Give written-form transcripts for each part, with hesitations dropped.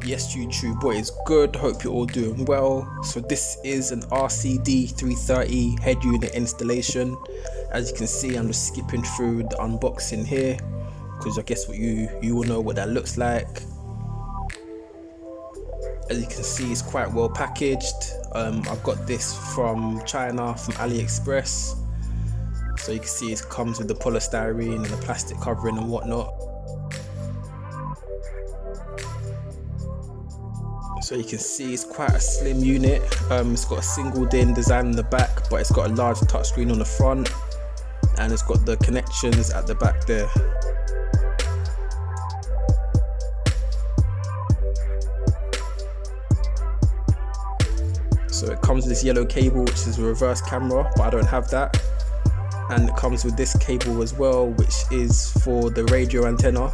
Yes YouTube, what is good? Hope you're all doing well. So this is an RCD 330 head unit installation. As you can see, I'm just skipping through the unboxing here because I guess what you all know what that looks like. As you can see, it's quite well packaged. I've got this from China, from AliExpress. So you can see it comes with the polystyrene and the plastic covering and whatnot. So you can see it's quite a slim unit. It's got a single DIN design on the back, but it's got a large touchscreen on the front, and it's got the connections at the back there. So it comes with this yellow cable, which is a reverse camera, but I don't have that. And it comes with this cable as well, which is for the radio antenna.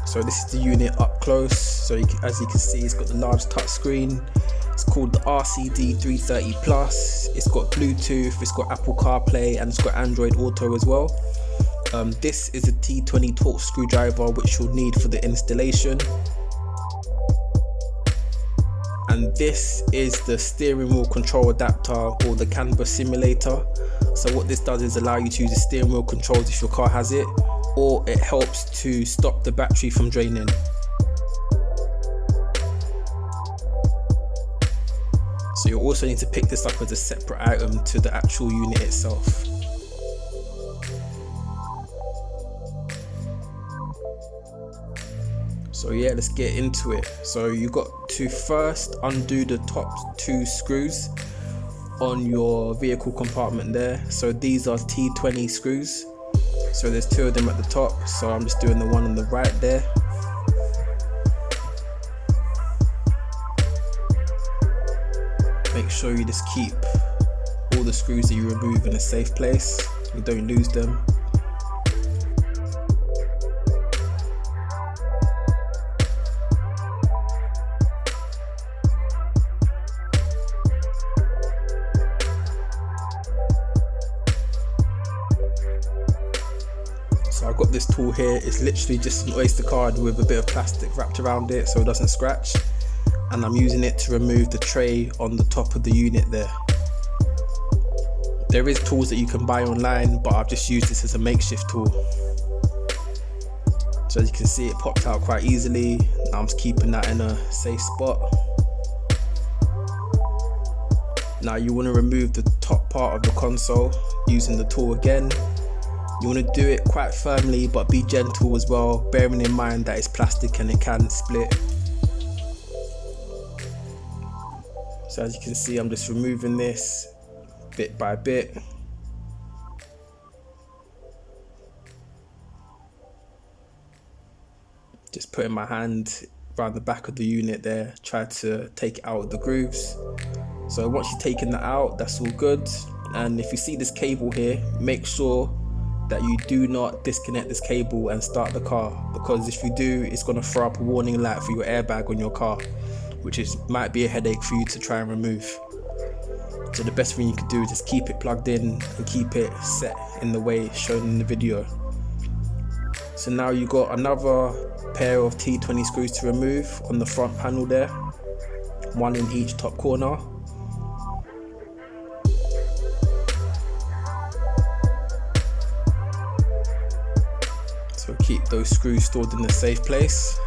So this is the unit up close. So as you can see, it's got the large touch screen. It's called the RCD 330 Plus. It's got Bluetooth, it's got Apple CarPlay, and it's got Android Auto as well. This is a T20 torx screwdriver, which you'll need for the installation. And this is the steering wheel control adapter, or the canvas simulator. So what this does is allow you to use the steering wheel controls if your car has it, or it helps to stop the battery from draining. So you'll also need to pick this up as a separate item to the actual unit itself. So yeah, let's get into it. So you got to first undo the top two screws on your vehicle compartment there. So these are T20 screws. So there's two of them at the top, so I'm just doing the one on the right there. Make sure you just keep all the screws that you remove in a safe place, you don't lose them. So I've got this tool here. It's literally just an Oyster card with a bit of plastic wrapped around it so it doesn't scratch, and I'm using it to remove the tray on the top of the unit there. There is tools that you can buy online, but I've just used this as a makeshift tool. So as you can see, it popped out quite easily. Now I'm just keeping that in a safe spot. Now you want to remove the top part of the console using the tool again. You want to do it quite firmly, but be gentle as well, bearing in mind that it's plastic and it can split. So as you can see, I'm just removing this bit by bit. Just putting my hand around the back of the unit there, try to take it out of the grooves. So once you've taken that out, that's all good. And if you see this cable here, make sure that you do not disconnect this cable and start the car, because if you do, it's going to throw up a warning light for your airbag on your car, which might be a headache for you to try and remove. So the best thing you can do is just keep it plugged in and keep it set in the way shown in the video. So now you got another pair of T20 screws to remove on the front panel there, one in each top corner. So keep those screws stored in a safe place.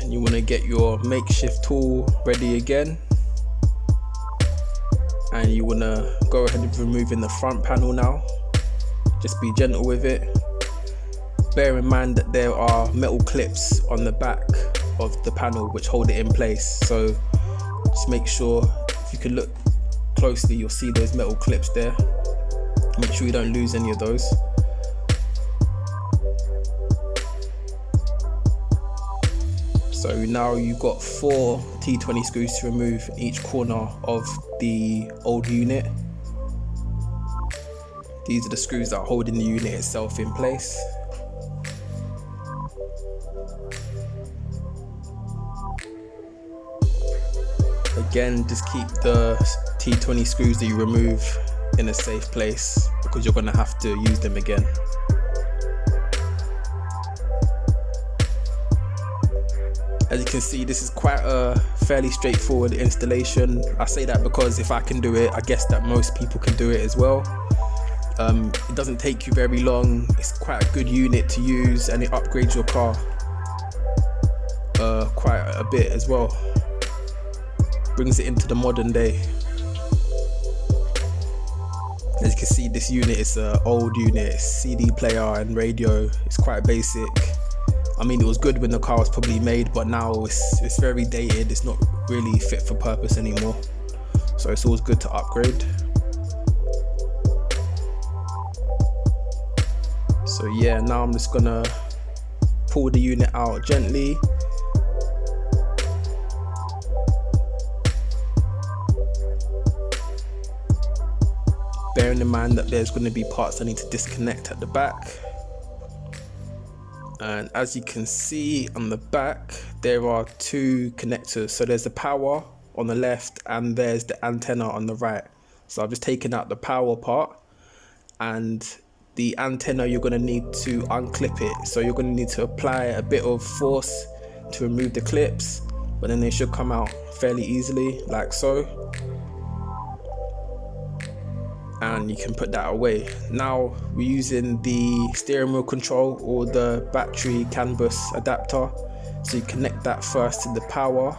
You want to get your makeshift tool ready again, and you want to go ahead and removing the front panel now. Just be gentle with it. Bear in mind that there are metal clips on the back of the panel which hold it in place, so just make sure, if you can look closely, you'll see those metal clips there. Make sure you don't lose any of those. So now you've got 4 T20 screws to remove in each corner of the old unit. These are the screws that are holding the unit itself in place. Again, just keep the T20 screws that you remove in a safe place because you're going to have to use them again. As you can see, this is quite a fairly straightforward installation. I say that because if I can do it, I guess that most people can do it as well. It doesn't take you very long. It's quite a good unit to use, and it upgrades your car quite a bit as well. Brings it into the modern day. As you can see, this unit is an old unit. It's CD player and radio. It's quite basic. I mean, it was good when the car was probably made, but now it's very dated. It's not really fit for purpose anymore. So it's always good to upgrade. So yeah, now I'm just gonna pull the unit out gently. Bearing in mind that there's going to be parts I need to disconnect at the back. And as you can see on the back, there are 2 connectors. So there's the power on the left and there's the antenna on the right. So I've just taken out the power part, and the antenna you're going to need to unclip it. So you're going to need to apply a bit of force to remove the clips, but then they should come out fairly easily, like so. And you can put that away. Now we're using the steering wheel control or the battery CAN bus adapter. So you connect that first to the power.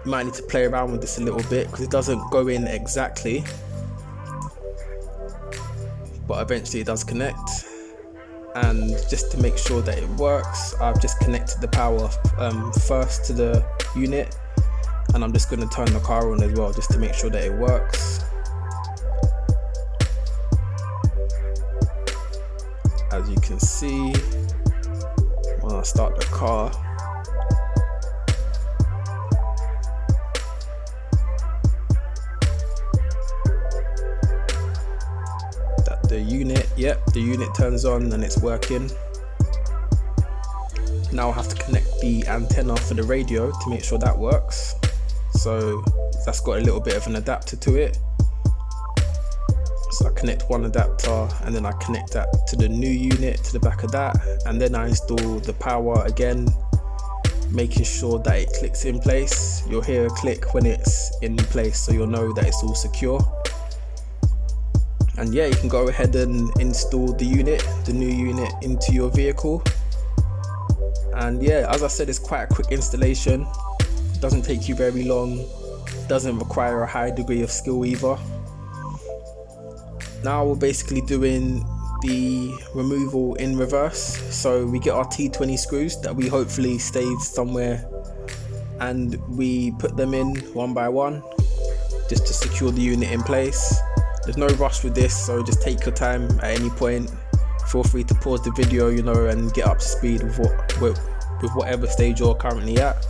You might need to play around with this a little bit because it doesn't go in exactly, but eventually it does connect. And just to make sure that it works, I've just connected the power first to the unit, and I'm just going to turn the car on as well just to make sure that it works. As you can see, when I start the car, that the unit turns on and it's working. Now I have to connect the antenna for the radio to make sure that works. So that's got a little bit of an adapter to it. So I connect one adapter and then I connect that to the new unit to the back of that, and then I install the power again, making sure that it clicks in place. You'll hear a click when it's in place, so you'll know that it's all secure. And yeah, you can go ahead and install the new unit into your vehicle. And yeah, as I said, it's quite a quick installation. It doesn't take you very long. Doesn't require a high degree of skill either. Now we're basically doing the removal in reverse. So we get our T20 screws that we hopefully saved somewhere, and we put them in one by one just to secure the unit in place. There's no rush with this, so just take your time at any point. Feel free to pause the video, and get up to speed with whatever stage you're currently at.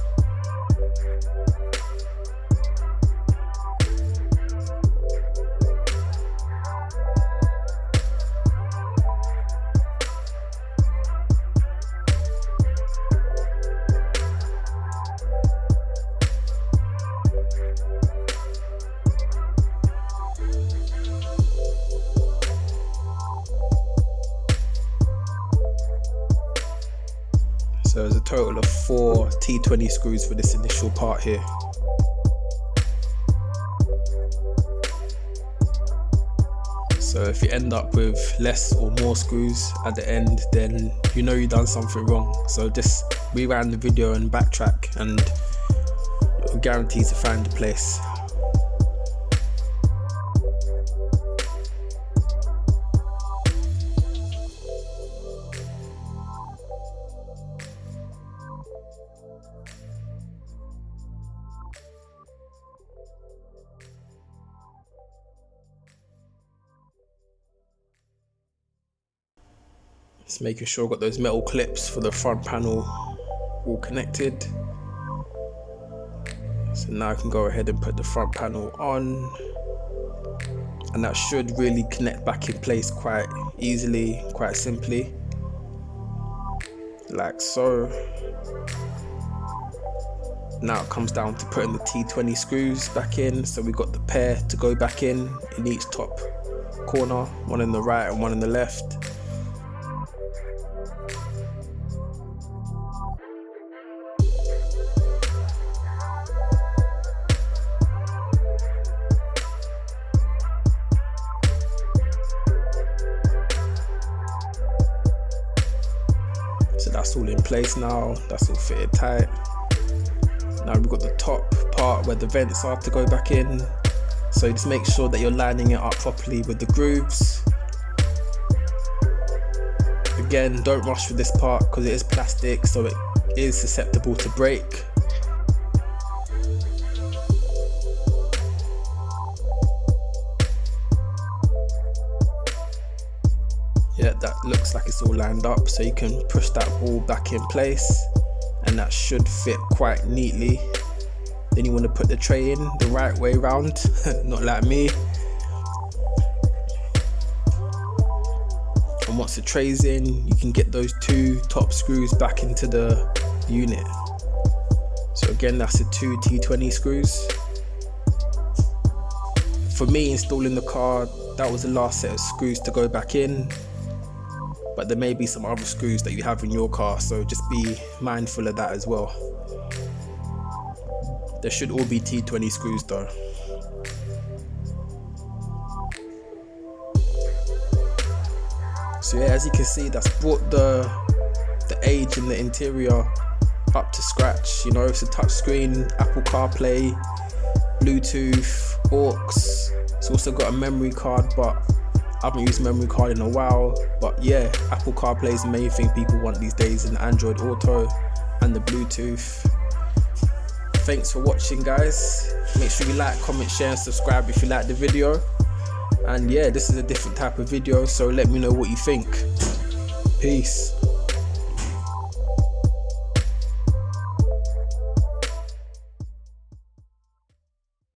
So there's a total of 4 T20 screws for this initial part here. So if you end up with less or more screws at the end, then you've done something wrong. So just rewind the video and backtrack, and you're guaranteed to find the place. Just making sure I've got those metal clips for the front panel all connected. So now I can go ahead and put the front panel on, and that should really connect back in place quite easily, quite simply, like so. Now it comes down to putting the T20 screws back in. So we got the pair to go back in each top corner, one in the right and one in the left. So that's all in place now, that's all fitted tight. Now we've got the top part where the vents are to go back in. So just make sure that you're lining it up properly with the grooves. Again, don't rush with this part because it is plastic, so it is susceptible to break. Yeah, that looks like it's all lined up, so you can push that ball back in place and that should fit quite neatly. Then you want to put the tray in the right way round, not like me. And once the tray's in, you can get those 2 top screws back into the unit. So again, that's the 2 T20 screws. For me, installing the car, that was the last set of screws to go back in. But there may be some other screws that you have in your car, so just be mindful of that as well. There should all be T20 screws though. So yeah, as you can see, that's brought the age in the interior up to scratch. You know, it's a touch screen, Apple CarPlay, Bluetooth, aux. It's also got a memory card, but I haven't used memory card in a while. But yeah, Apple CarPlay is the main thing people want these days, and Android Auto and the Bluetooth. Thanks for watching, guys. Make sure you like, comment, share and subscribe if you like the video. And yeah, this is a different type of video, so let me know what you think. Peace.